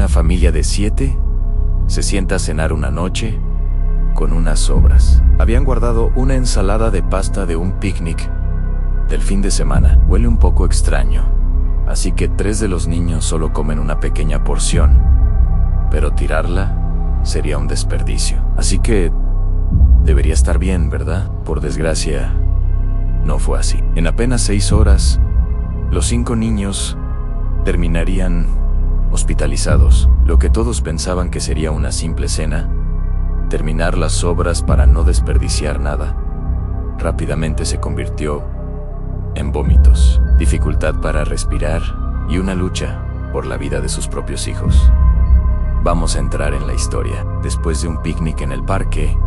familia de 7 se sienta a cenar una noche con unas sobras. Habían guardado una ensalada de pasta de un picnic del fin de semana. Huele un poco extraño, así que 3 de los niños solo comen una pequeña porción, pero tirarla sería un desperdicio. Así que debería estar bien, ¿verdad? Por desgracia, no fue así. En apenas 6 horas, los 5 niños terminarían hospitalizados. Lo que todos pensaban que sería una simple cena, terminar las sobras para no desperdiciar nada, rápidamente se convirtió en vómitos, dificultad para respirar y una lucha por la vida de sus propios hijos. Vamos a entrar en la historia. Después de un picnic en el parque,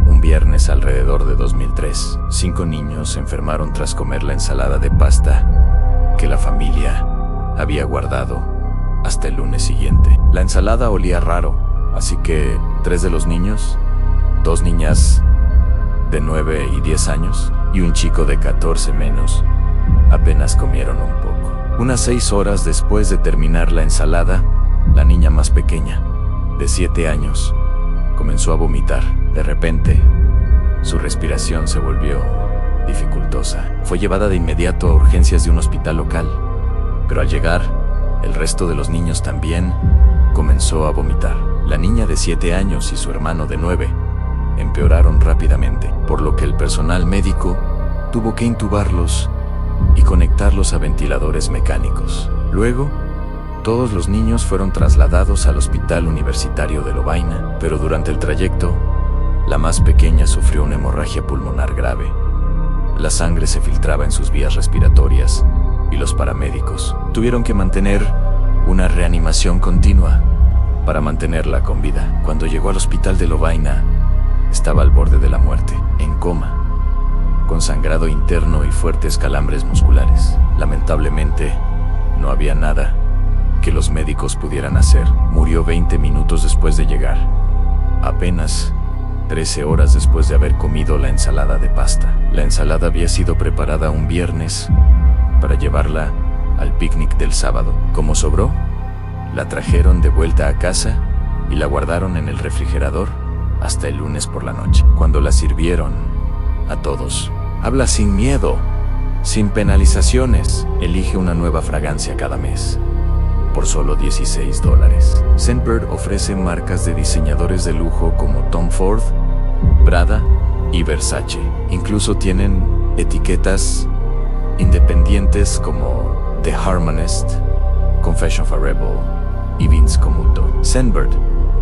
un viernes alrededor de 2003, 5 niños se enfermaron tras comer la ensalada de pasta que la familia había guardado hasta el lunes siguiente. La ensalada olía raro, así que 3 de los niños, 2 niñas de 9 y 10 años y un chico de 14 menos, apenas comieron un poco. Unas 6 horas después de terminar la ensalada, la niña más pequeña, de 7 años, comenzó a vomitar. De repente, su respiración se volvió dificultosa. Fue llevada de inmediato a urgencias de un hospital local, pero al llegar, el resto de los niños también comenzó a vomitar. La niña de 7 años y su hermano de 9 empeoraron rápidamente, por lo que el personal médico tuvo que intubarlos y conectarlos a ventiladores mecánicos. Luego, todos los niños fueron trasladados al Hospital Universitario de Lovaina, pero durante el trayecto, la más pequeña sufrió una hemorragia pulmonar grave. La sangre se filtraba en sus vías respiratorias y los paramédicos tuvieron que mantener una reanimación continua para mantenerla con vida. Cuando llegó al hospital de Lovaina, estaba al borde de la muerte, en coma, con sangrado interno y fuertes calambres musculares. Lamentablemente, no había nada que los médicos pudieran hacer. Murió 20 minutos después de llegar, apenas 13 horas después de haber comido la ensalada de pasta. La ensalada había sido preparada un viernes para llevarla al picnic del sábado. Como sobró, la trajeron de vuelta a casa y la guardaron en el refrigerador hasta el lunes por la noche. Cuando la sirvieron a todos: habla sin miedo, sin penalizaciones, elige una nueva fragancia cada mes, por solo $16. Scentbird ofrece marcas de diseñadores de lujo como Tom Ford, Prada y Versace. Incluso tienen etiquetas independientes como The Harmonist, Confession of a Rebel y Vince Camuto. Scentbird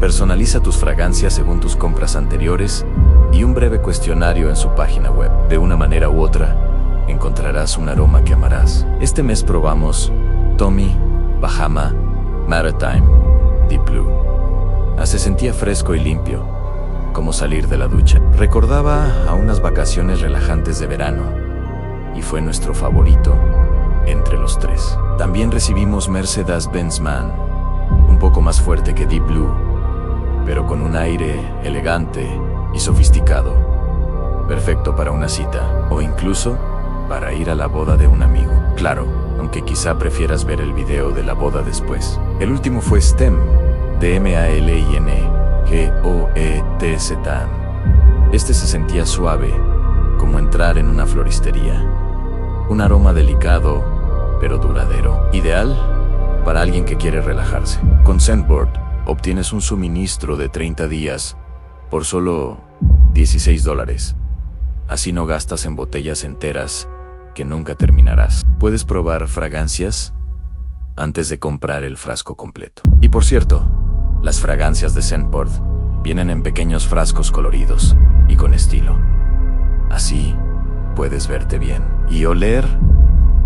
personaliza tus fragancias según tus compras anteriores y un breve cuestionario en su página web. De una manera u otra, encontrarás un aroma que amarás. Este mes probamos Tommy Bahama Maritime Deep Blue. Se sentía fresco y limpio, como salir de la ducha. Recordaba a unas vacaciones relajantes de verano y fue nuestro favorito entre los 3. También recibimos Mercedes-Benz Man, un poco más fuerte que Deep Blue, pero con un aire elegante y sofisticado, perfecto para una cita o incluso para ir a la boda de un amigo. Claro, aunque quizá prefieras ver el video de la boda después. El último fue STEM, de M-A-L-I-N-G-O-E-T-Z. Este se sentía suave, como entrar en una floristería. Un aroma delicado, pero duradero. Ideal para alguien que quiere relajarse. Con Scentbird obtienes un suministro de 30 días por solo $16. Así no gastas en botellas enteras que nunca terminarás. Puedes probar fragancias antes de comprar el frasco completo. Y por cierto, las fragancias de Scentbird vienen en pequeños frascos coloridos y con estilo. Así puedes verte bien y oler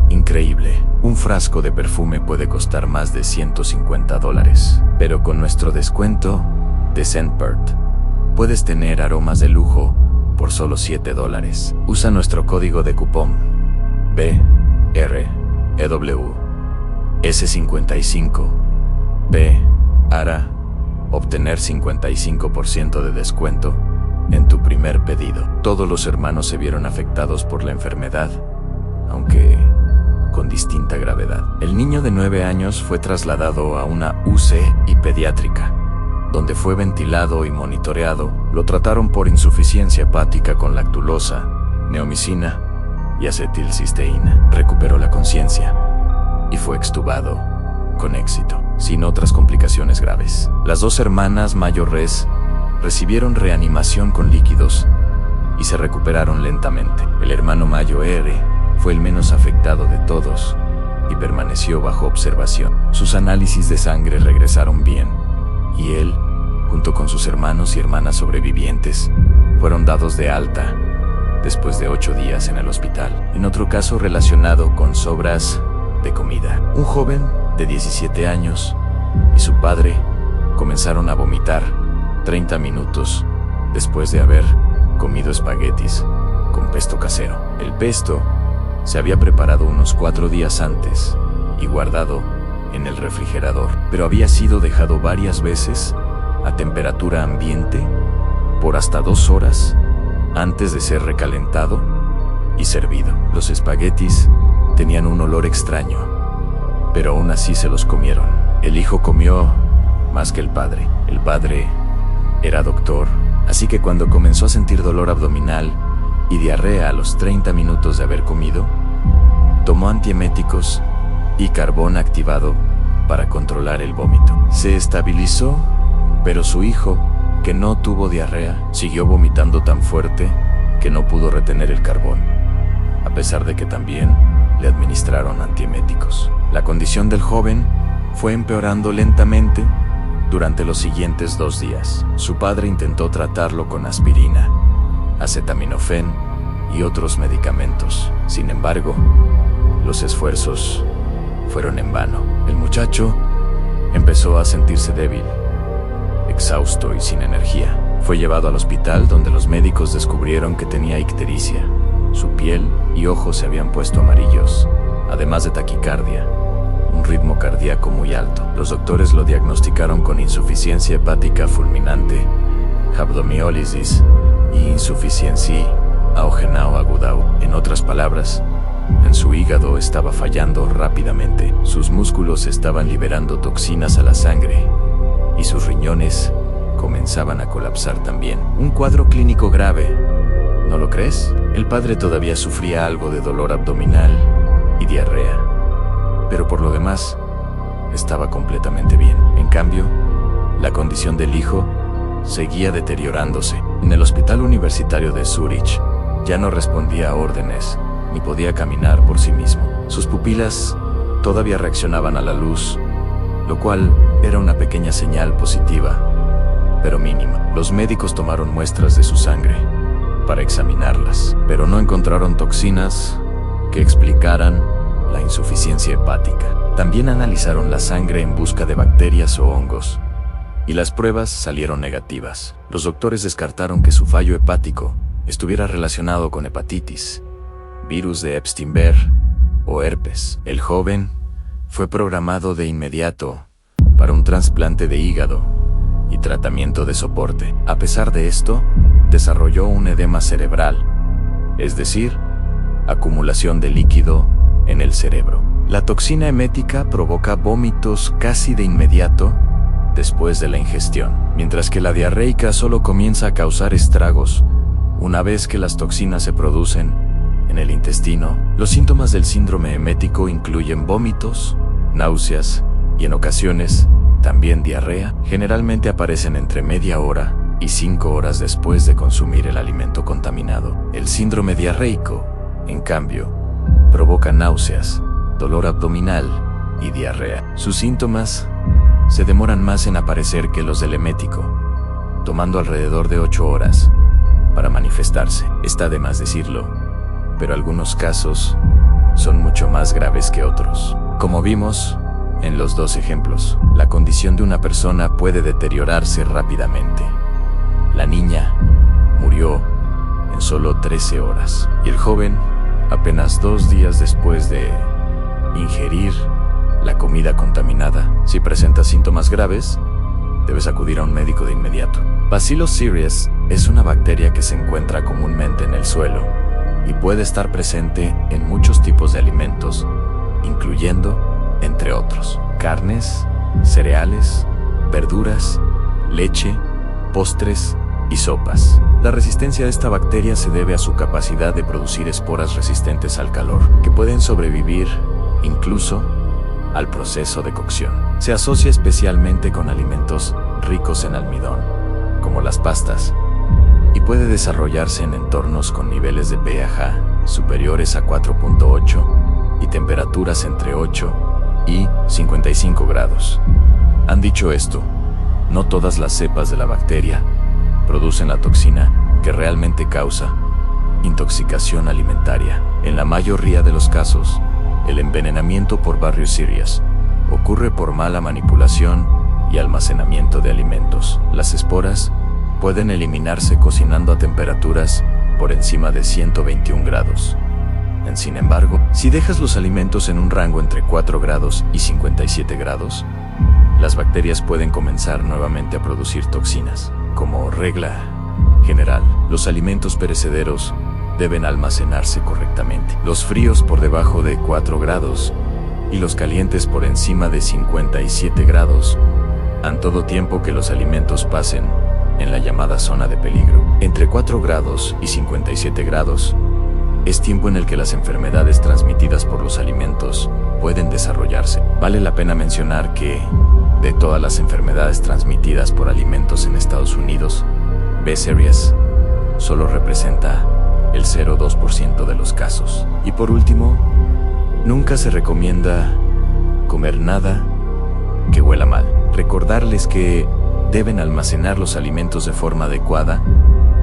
increíble. Un frasco de perfume puede costar más de $150, pero con nuestro descuento de Scentbird puedes tener aromas de lujo por solo $7. Usa nuestro código de cupón BREWS55 para obtener 55% de descuento en tu primer pedido. Todos los hermanos se vieron afectados por la enfermedad, aunque con distinta gravedad. El niño de 9 años fue trasladado a una UCI pediátrica, donde fue ventilado y monitoreado. Lo trataron por insuficiencia hepática con lactulosa, neomicina y acetilcisteína. Recuperó la conciencia y fue extubado con éxito, sin otras complicaciones graves. Las 2 hermanas mayores recibieron reanimación con líquidos y se recuperaron lentamente. El hermano mayor fue el menos afectado de todos y permaneció bajo observación. Sus análisis de sangre regresaron bien y él, junto con sus hermanos y hermanas sobrevivientes, fueron dados de alta después de 8 días en el hospital. En otro caso relacionado con sobras de comida, un joven de 17 años y su padre comenzaron a vomitar 30 minutos después de haber comido espaguetis con pesto casero. El pesto se había preparado unos 4 días antes y guardado en el refrigerador, pero había sido dejado varias veces a temperatura ambiente por hasta 2 horas antes de ser recalentado y servido. Los espaguetis tenían un olor extraño, pero aún así se los comieron. El hijo comió más que el padre. El padre era doctor, así que cuando comenzó a sentir dolor abdominal y diarrea a los 30 minutos de haber comido, tomó antieméticos y carbón activado para controlar el vómito. Se estabilizó, pero su hijo, que no tuvo diarrea, siguió vomitando tan fuerte que no pudo retener el carbón, a pesar de que también le administraron antieméticos. La condición del joven fue empeorando lentamente durante los siguientes 2 días. Su padre intentó tratarlo con aspirina, acetaminofén y otros medicamentos. Sin embargo, los esfuerzos fueron en vano. El muchacho empezó a sentirse débil, exhausto y sin energía. Fue llevado al hospital, donde los médicos descubrieron que tenía ictericia. Su piel y ojos se habían puesto amarillos, además de taquicardia, un ritmo cardíaco muy alto. Los doctores lo diagnosticaron con insuficiencia hepática fulminante, rhabdomiólisis y insuficiencia aogenao agudao. En otras palabras, en su hígado estaba fallando rápidamente. Sus músculos estaban liberando toxinas a la sangre y sus riñones comenzaban a colapsar también. Un cuadro clínico grave, ¿no lo crees? El padre todavía sufría algo de dolor abdominal y diarrea, pero por lo demás, estaba completamente bien. En cambio, la condición del hijo seguía deteriorándose. En el hospital universitario de Zúrich, ya no respondía a órdenes, ni podía caminar por sí mismo. Sus pupilas todavía reaccionaban a la luz, lo cual era una pequeña señal positiva, pero mínima. Los médicos tomaron muestras de su sangre para examinarlas, pero no encontraron toxinas que explicaran la insuficiencia hepática. También analizaron la sangre en busca de bacterias o hongos, y las pruebas salieron negativas. Los doctores descartaron que su fallo hepático estuviera relacionado con hepatitis, virus de Epstein-Barr o herpes. El joven fue programado de inmediato para un trasplante de hígado y tratamiento de soporte. A pesar de esto, desarrolló un edema cerebral, es decir, acumulación de líquido en el cerebro. La toxina emética provoca vómitos casi de inmediato después de la ingestión, mientras que la diarreica solo comienza a causar estragos una vez que las toxinas se producen en el intestino. Los síntomas del síndrome emético incluyen vómitos, náuseas y en ocasiones también diarrea. Generalmente aparecen entre media hora y 5 horas después de consumir el alimento contaminado. El síndrome diarreico, en cambio, provoca náuseas, dolor abdominal y diarrea. Sus síntomas se demoran más en aparecer que los del emético, tomando alrededor de 8 horas para manifestarse. Está de más decirlo, pero algunos casos son mucho más graves que otros. Como vimos en los 2 ejemplos, la condición de una persona puede deteriorarse rápidamente. La niña murió en solo 13 horas y el joven apenas 2 días después de ingerir la comida contaminada. Si presentas síntomas graves, debes acudir a un médico de inmediato. Bacillus cereus es una bacteria que se encuentra comúnmente en el suelo y puede estar presente en muchos tipos de alimentos, incluyendo, entre otros, carnes, cereales, verduras, leche, postres y sopas. La resistencia a esta bacteria se debe a su capacidad de producir esporas resistentes al calor, que pueden sobrevivir incluso al proceso de cocción. Se asocia especialmente con alimentos ricos en almidón, como las pastas, y puede desarrollarse en entornos con niveles de pH superiores a 4.8 y temperaturas entre 8 y 55 grados. Han dicho esto, no todas las cepas de la bacteria producen la toxina que realmente causa intoxicación alimentaria. En la mayoría de los casos, el envenenamiento por Barrio Sirius ocurre por mala manipulación y almacenamiento de alimentos. Las esporas pueden eliminarse cocinando a temperaturas por encima de 121 grados. Sin embargo, si dejas los alimentos en un rango entre 4 grados y 57 grados, las bacterias pueden comenzar nuevamente a producir toxinas. Como regla general, los alimentos perecederos deben almacenarse correctamente. Los fríos por debajo de 4 grados y los calientes por encima de 57 grados, en todo tiempo que los alimentos pasen en la llamada zona de peligro. Entre 4 grados y 57 grados es tiempo en el que las enfermedades transmitidas por los alimentos pueden desarrollarse. Vale la pena mencionar que, de todas las enfermedades transmitidas por alimentos en Estados Unidos, B. Series solo representa el 0,2% de los casos. Y por último, nunca se recomienda comer nada que huela mal. Recordarles que deben almacenar los alimentos de forma adecuada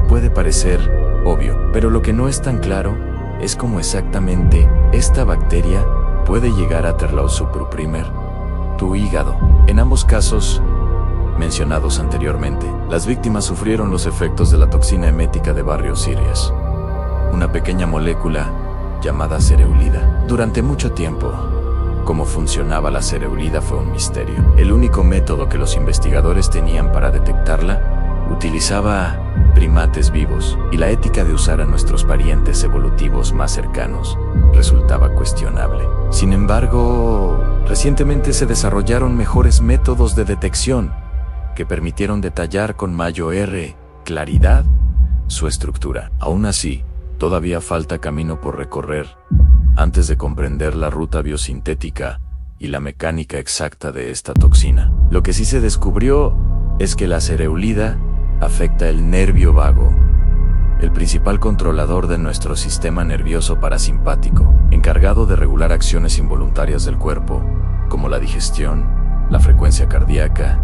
puede parecer obvio, pero lo que no es tan claro es cómo exactamente esta bacteria puede llegar a suprimir tu hígado. En ambos casos mencionados anteriormente, las víctimas sufrieron los efectos de la toxina emética de Barrio Sirius, una pequeña molécula llamada cereulida. Durante mucho tiempo, cómo funcionaba la cereulida fue un misterio. El único método que los investigadores tenían para detectarla utilizaba primates vivos, y la ética de usar a nuestros parientes evolutivos más cercanos resultaba cuestionable. Sin embargo, recientemente se desarrollaron mejores métodos de detección que permitieron detallar con mayor claridad su estructura. Aún así, todavía falta camino por recorrer antes de comprender la ruta biosintética y la mecánica exacta de esta toxina. Lo que sí se descubrió es que la cereulida afecta el nervio vago, el principal controlador de nuestro sistema nervioso parasimpático, encargado de regular acciones involuntarias del cuerpo, como la digestión, la frecuencia cardíaca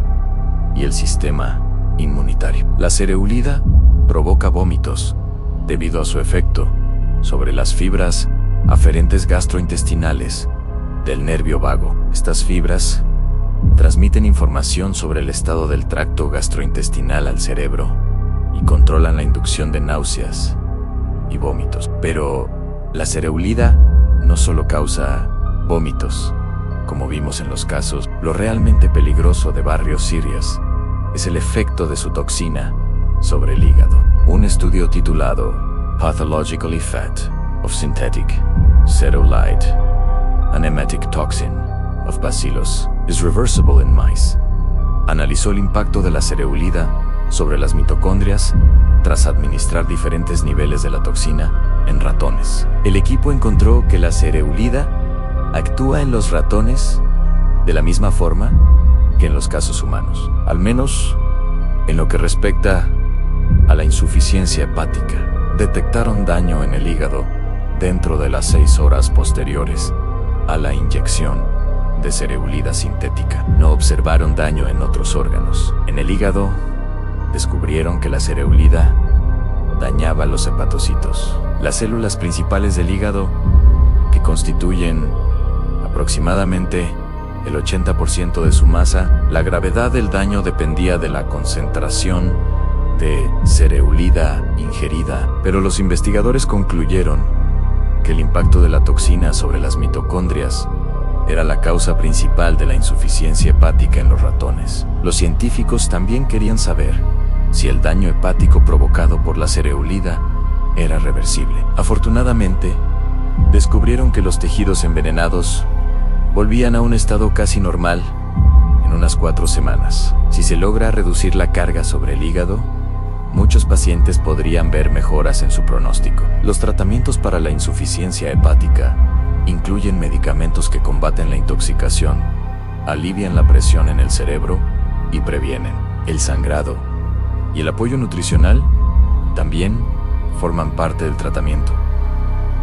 y el sistema inmunitario. La cereulida provoca vómitos debido a su efecto sobre las fibras aferentes gastrointestinales del nervio vago. Estas fibras transmiten información sobre el estado del tracto gastrointestinal al cerebro y controlan la inducción de náuseas y vómitos. Pero la cereulida no solo causa vómitos, como vimos en los casos. Lo realmente peligroso de Barrio Sirius es el efecto de su toxina sobre el hígado. Un estudio titulado Pathological Effect of Synthetic Cereulide, an Emetic Toxin of Bacillus is Reversible in Mice, analizó el impacto de la cereulida sobre las mitocondrias tras administrar diferentes niveles de la toxina en ratones. El equipo encontró que la cereulida actúa en los ratones de la misma forma que en los casos humanos, al menos en lo que respecta a la insuficiencia hepática. Detectaron daño en el hígado dentro de las 6 horas posteriores a la inyección de cereulida sintética. No observaron daño en otros órganos. En el hígado, descubrieron que la cereulida dañaba los hepatocitos, las células principales del hígado, que constituyen aproximadamente el 80% de su masa. La gravedad del daño dependía de la concentración de cereulida ingerida, pero los investigadores concluyeron que el impacto de la toxina sobre las mitocondrias era la causa principal de la insuficiencia hepática en los ratones. Los científicos también querían saber si el daño hepático provocado por la cereulida era reversible. Afortunadamente, descubrieron que los tejidos envenenados volvían a un estado casi normal en unas 4 semanas. Si se logra reducir la carga sobre el hígado, muchos pacientes podrían ver mejoras en su pronóstico. Los tratamientos para la insuficiencia hepática incluyen medicamentos que combaten la intoxicación, alivian la presión en el cerebro y previenen el sangrado. Y el apoyo nutricional también forman parte del tratamiento.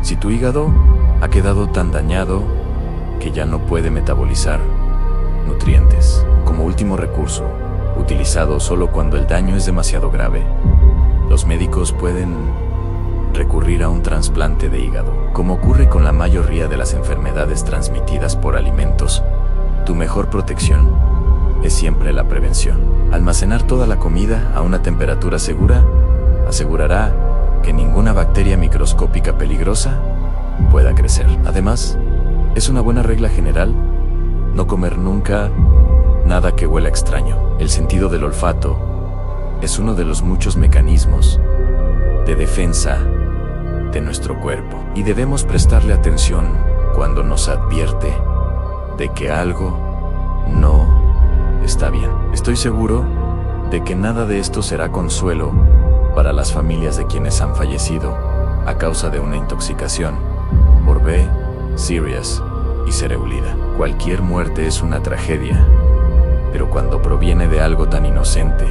Si tu hígado ha quedado tan dañado que ya no puede metabolizar nutrientes, como último recurso, utilizado solo cuando el daño es demasiado grave, los médicos pueden recurrir a un trasplante de hígado. Como ocurre con la mayoría de las enfermedades transmitidas por alimentos, tu mejor protección es siempre la prevención. Almacenar toda la comida a una temperatura segura asegurará que ninguna bacteria microscópica peligrosa pueda crecer. Además, es una buena regla general no comer nunca nada que huela extraño. El sentido del olfato es uno de los muchos mecanismos de defensa de nuestro cuerpo, y debemos prestarle atención cuando nos advierte de que algo no está bien. Estoy seguro de que nada de esto será consuelo para las familias de quienes han fallecido a causa de una intoxicación por B. cereus y cereulida. Cualquier muerte es una tragedia, pero cuando proviene de algo tan inocente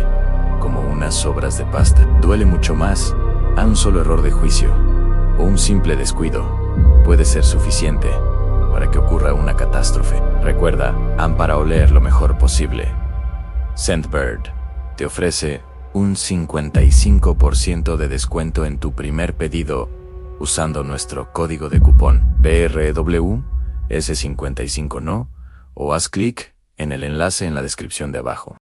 como unas sobras de pasta, duele mucho más. A un solo error de juicio o un simple descuido puede ser suficiente para que ocurra una catástrofe. Recuerda, para oler lo mejor posible, Scentbird te ofrece un 55% de descuento en tu primer pedido usando nuestro código de cupón BRWS55NO o haz clic en el enlace en la descripción de abajo.